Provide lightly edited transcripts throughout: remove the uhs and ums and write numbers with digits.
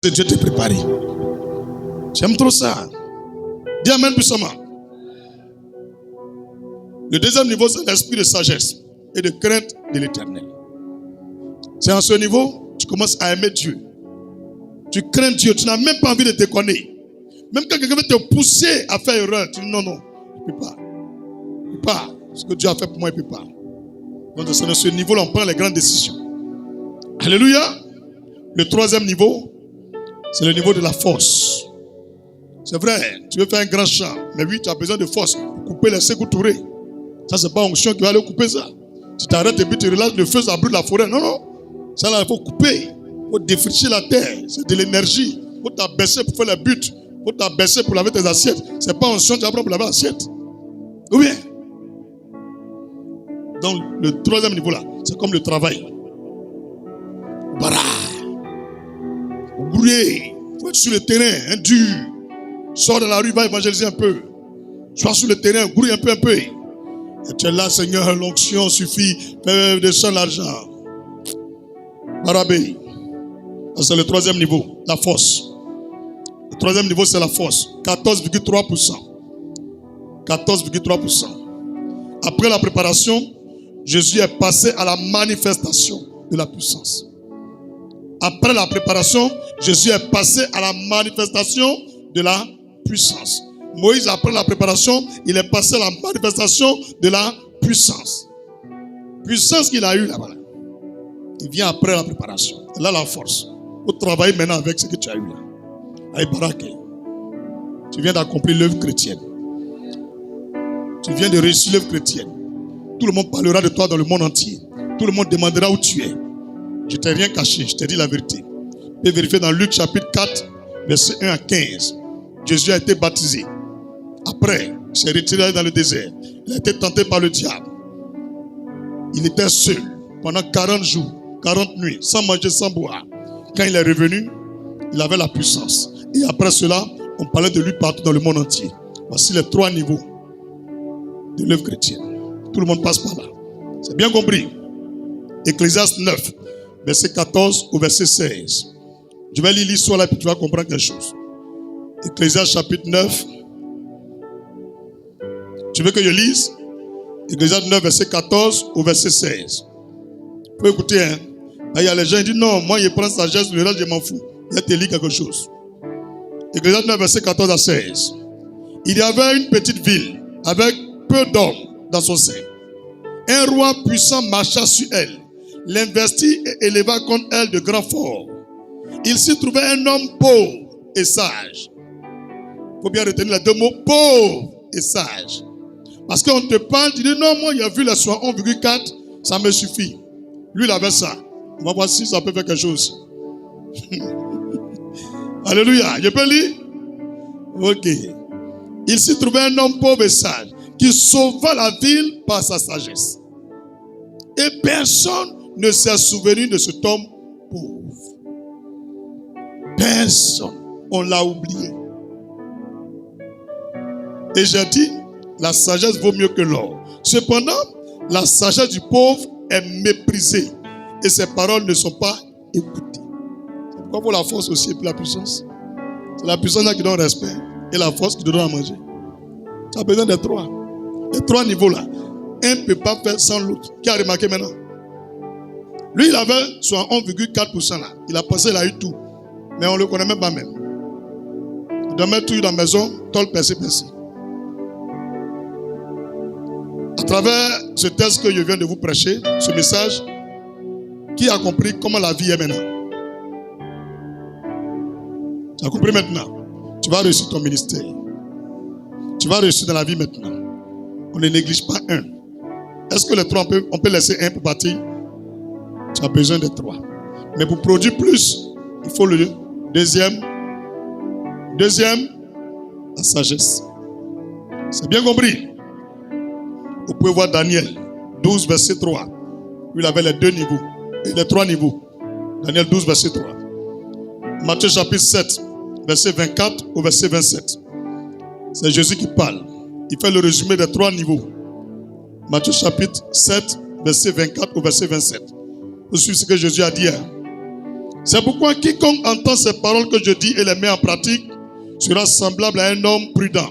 Dieu t'est préparé. J'aime trop ça. Dis amen puissamment. Le deuxième niveau, c'est l'esprit de sagesse et de crainte de l'Éternel. C'est à ce niveau, tu commences à aimer Dieu. Tu crains Dieu, tu n'as même pas envie de te connaître. Même quand quelqu'un veut te pousser à faire erreur, tu dis non, non, il ne peut pas. Il ne peut pas. Ce que Dieu a fait pour moi, il ne peut pas. Donc c'est à ce niveau-là, on prend les grandes décisions. Alléluia. Le troisième niveau, c'est le niveau de la force. C'est vrai, tu veux faire un grand champ, mais oui, tu as besoin de force pour couper les secours tourés. Ça, c'est pas onction qui va aller couper ça. Tu t'arrêtes et puis tu relâches le feu, ça brûle la forêt. Non, non. Ça, là, il faut couper. Il faut défricher la terre. C'est de l'énergie. Il faut t'abaisser pour faire les buts. Il faut t'abaisser pour laver tes assiettes. C'est pas onction, tu vas prendre pour laver l'assiette. Oui. Donc, le troisième niveau là, c'est comme le travail. Voilà. Brouiller. Il faut être sur le terrain, hein, dur. Sors de la rue, va évangéliser un peu. Sois sur le terrain, grouille un peu. Et tu es là, Seigneur, l'onction suffit. Fais descendre l'argent. Barabé. C'est le troisième niveau, la force. Le troisième niveau, c'est la force. 14,3%. 14,3%. Après la préparation, Jésus est passé à la manifestation de la puissance. Après la préparation, Jésus est passé à la manifestation de la puissance. Moïse, après la préparation, il est passé à la manifestation de la puissance. Puissance qu'il a eue là-bas. Il vient après la préparation. Là, la force. Il faut travailler maintenant avec ce que tu as eu là. Avec Baraké. Tu viens d'accomplir l'œuvre chrétienne. Tu viens de réussir l'œuvre chrétienne. Tout le monde parlera de toi dans le monde entier. Tout le monde demandera où tu es. Je ne t'ai rien caché, je t'ai dit la vérité. Tu peux vérifier dans Luc chapitre 4, verset 1 à 15. Jésus a été baptisé. Après, il s'est retiré dans le désert. Il a été tenté par le diable. Il était seul pendant 40 jours, 40 nuits, sans manger, sans boire. Quand il est revenu, il avait la puissance. Et après cela, on parlait de lui partout dans le monde entier. Voici les 3 niveaux de l'œuvre chrétienne. Tout le monde passe par là. C'est bien compris. Ecclésiaste 9, verset 14 au verset 16. Je vais lire l'histoire là et puis tu vas comprendre quelque chose. Ecclésiaste chapitre 9. Tu veux que je lise? Ecclésiaste 9, verset 14 au verset 16. Vous pouvez écouter, hein? Là, il y a les gens qui disent non, moi je prends sagesse, le reste je m'en fous. Il y a te lire quelque chose. Ecclésiaste 9, verset 14 à 16. Il y avait une petite ville avec peu d'hommes dans son sein. Un roi puissant marcha sur elle, l'investit et éleva contre elle de grands forts. Il s'y trouvait un homme pauvre et sage. Il faut bien retenir les 2 mots, pauvre et sage. Parce qu'on te parle, tu dis non, moi j'ai vu la soie 1,4, ça me suffit. Lui il avait ça. On va voir si ça peut faire quelque chose. Alléluia. Je peux lire? Ok. Il s'y trouvait un homme pauvre et sage qui sauva la ville par sa sagesse. Et personne ne s'est souvenu de cet homme pauvre. Personne. On l'a oublié. Et j'ai dit, la sagesse vaut mieux que l'or. Cependant, la sagesse du pauvre est méprisée et ses paroles ne sont pas écoutées. C'est pourquoi pour la force aussi et puis la puissance. C'est la puissance qui donne respect et la force qui te donne à manger. Tu as besoin des 3. Les 3 niveaux là. Un ne peut pas faire sans l'autre. Qui a remarqué maintenant? Lui, il avait soit 1,4% là. Il a pensé, il a eu tout. Mais on ne le connaît même pas même. Il doit mettre tout dans la maison, tol, percé. À travers ce texte que je viens de vous prêcher, ce message, qui a compris comment la vie est maintenant? Tu as compris maintenant? Tu vas réussir ton ministère. Tu vas réussir dans la vie maintenant. On ne néglige pas un. Est-ce que les 3, on peut laisser un pour partir? Tu as besoin des 3. Mais pour produire plus, il faut le deuxième, la sagesse. C'est bien compris? Vous pouvez voir Daniel 12, verset 3. Lui, il avait les 2 niveaux. Et les 3 niveaux. Daniel 12, verset 3. Matthieu chapitre 7, verset 24 au verset 27. C'est Jésus qui parle. Il fait le résumé des 3 niveaux. Matthieu chapitre 7, verset 24 au verset 27. Vous suivez ce que Jésus a dit. C'est pourquoi quiconque entend ces paroles que je dis et les met en pratique sera semblable à un homme prudent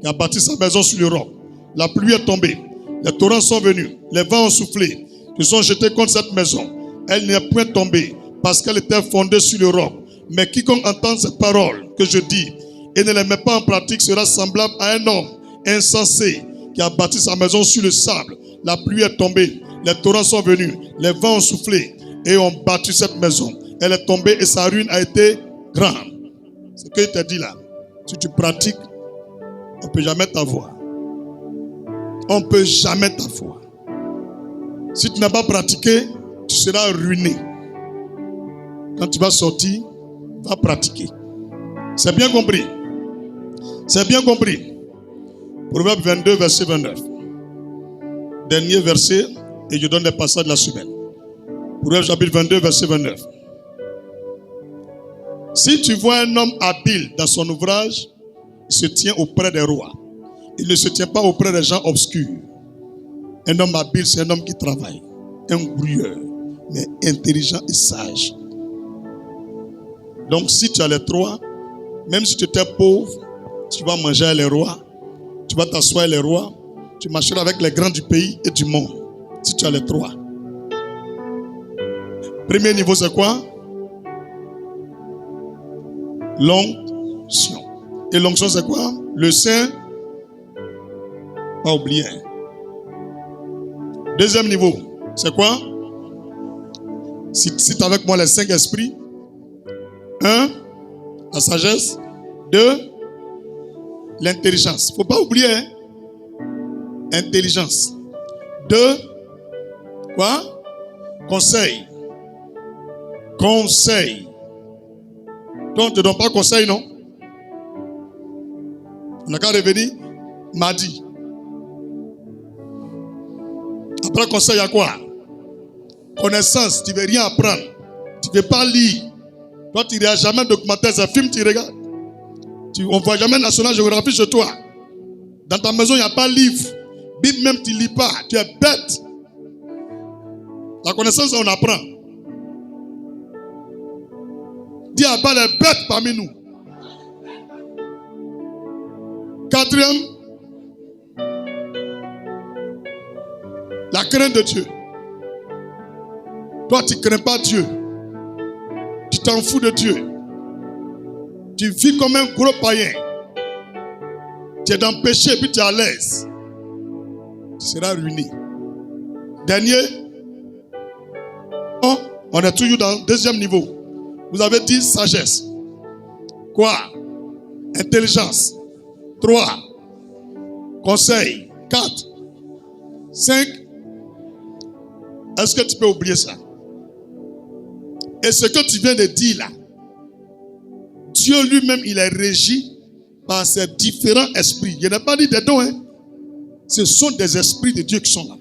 qui a bâti sa maison sur le roc. La pluie est tombée, les torrents sont venus, les vents ont soufflé, ils sont jetés contre cette maison. Elle n'est point tombée parce qu'elle était fondée sur le roc. Mais quiconque entend ces paroles que je dis et ne les met pas en pratique sera semblable à un homme insensé qui a bâti sa maison sur le sable. La pluie est tombée, les torrents sont venus, les vents ont soufflé et ont battu cette maison. Elle est tombée et sa ruine a été grande. Ce que je te dis là, si tu pratiques, on ne peut jamais t'avoir. On ne peut jamais t'avoir. Si tu n'as pas pratiqué, tu seras ruiné. Quand tu vas sortir, va pratiquer. C'est bien compris. C'est bien compris. Proverbe 22, verset 29. Dernier verset, et je donne les passages de la semaine. Proverbe chapitre 22, verset 29. Si tu vois un homme habile dans son ouvrage, il se tient auprès des rois. Il ne se tient pas auprès des gens obscurs. Un homme habile, c'est un homme qui travaille. Un grouilleur, mais intelligent et sage. Donc si tu as les trois, même si tu étais pauvre, tu vas manger avec les rois, tu vas t'asseoir avec les rois, tu marcheras avec les grands du pays et du monde. Si tu as les trois. Premier niveau, c'est quoi? L'onction. Et l'onction, c'est quoi? Le Saint. Pas oublier. Deuxième niveau, c'est quoi? Si tu es avec moi les 5 esprits. 1, la sagesse. 2, l'intelligence. Il ne faut pas oublier. Hein? Intelligence. 2, quoi? Conseil. Conseil. Toi, on ne te donne pas conseil, non? On n'a qu'à revenir mardi. Après conseil, il y a quoi? Connaissance, tu ne veux rien apprendre. Tu ne veux pas lire. Toi, tu ne regardes jamais documentaire, c'est un film, tu regardes. On ne voit jamais National Geographic chez toi. Dans ta maison, il n'y a pas de livre. Bible même, tu ne lis pas. Tu es bête. La connaissance, on apprend. Dis à bas les bêtes parmi nous. Quatrième, la crainte de Dieu. Toi, tu ne crains pas Dieu. Tu t'en fous de Dieu. Tu vis comme un gros païen. Tu es dans le péché et puis tu es à l'aise. Tu seras ruiné. Dernier, on est toujours dans le deuxième niveau. Vous avez dit sagesse. Quoi? Intelligence. 3. Conseil. 4. 5. Est-ce que tu peux oublier ça? Et ce que tu viens de dire là, Dieu lui-même, il est régi par ces différents esprits. Je n'ai pas dit des dons, hein. Ce sont des esprits de Dieu qui sont là.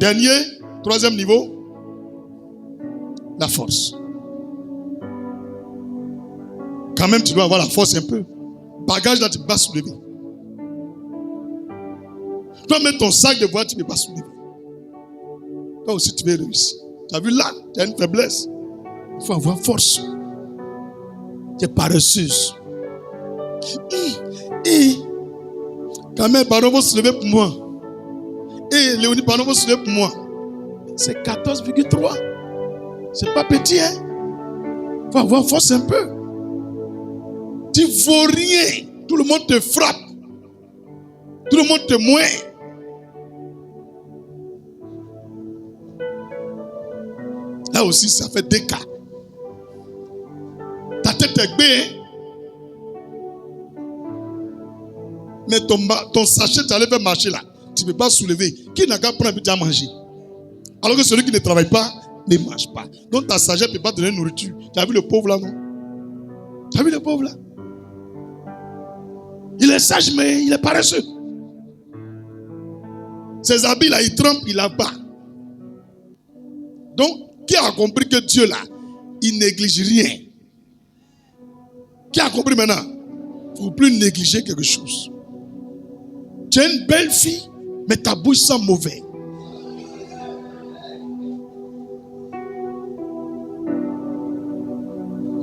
Dernier, troisième niveau, la force. Quand même, tu dois avoir la force un peu. Bagage là, tu ne peux pas soulever. Toi, même ton sac de bois, tu ne peux pas soulever. Toi aussi, tu veux réussir. Tu as vu là, tu as une faiblesse. Il faut avoir force. Tu es paresseuse. Et quand même, pardon, vous se lever pour moi. Et Léonie, pardon, vous se lever pour moi. C'est 14,3. C'est pas petit, hein? Il faut avoir force un peu. Tu ne vaux rien. Tout le monde te frappe. Tout le monde te mouille. Là aussi, ça fait des cas. Ta tête est bête. Mais ton sachet, tu allais faire marcher là. Tu ne peux pas soulever. Qui n'a qu'à prendre et puis à manger? Alors que celui qui ne travaille pas, ne mange pas. Donc ta sagesse ne peut pas donner nourriture. Tu as vu le pauvre là, non? Tu as vu le pauvre là? Il est sage, mais il est paresseux. Ses habits là, il trempe, il abat. Donc, qui a compris que Dieu là, il néglige rien? Qui a compris maintenant? Il ne faut plus négliger quelque chose. Tu es une belle fille, mais ta bouche sent mauvais.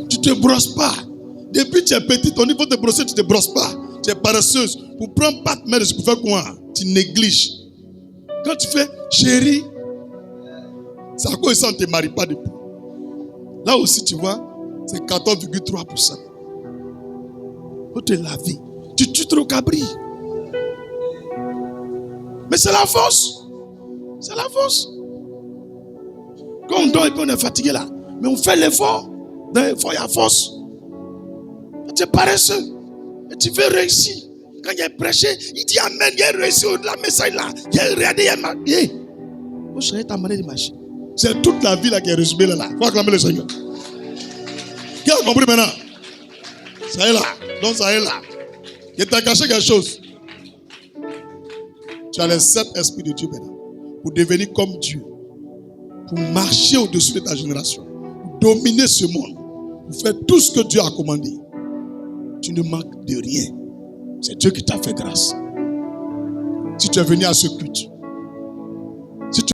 Tu ne te brosses pas. Depuis que tu es petite, on dit faut te brosser, tu ne te brosses pas. Tu es paresseuse. Pour prendre pas de merde, pour faire quoi? Tu négliges. Quand tu fais chérie, c'est à cause de ça qu'on ne te marie pas depuis. Là aussi, tu vois, c'est 14,3%. Faut te laver. Tu tues trop cabri. Mais c'est la force. C'est la force. Quand on dort et puis on est fatigué là, mais on fait l'effort. Dans l'effort, il y a force. Tu es paresseux. Et tu veux réussir. Quand il a prêché, il dit Amen, il a réussi la message là. Il a regardé, il a marqué. Faut changer ta manière de marcher. C'est toute la vie là qui est résumée là. Faut acclamer le Seigneur. Qui a compris maintenant? Ça est là. Donc ça est là. Il t'a caché quelque chose. Tu as les 7 esprits de Dieu maintenant. Pour devenir comme Dieu. Pour marcher au-dessus de ta génération. Pour dominer ce monde. Pour faire tout ce que Dieu a commandé. Tu ne manques de rien. C'est Dieu qui t'a fait grâce. Si tu es venu à ce culte,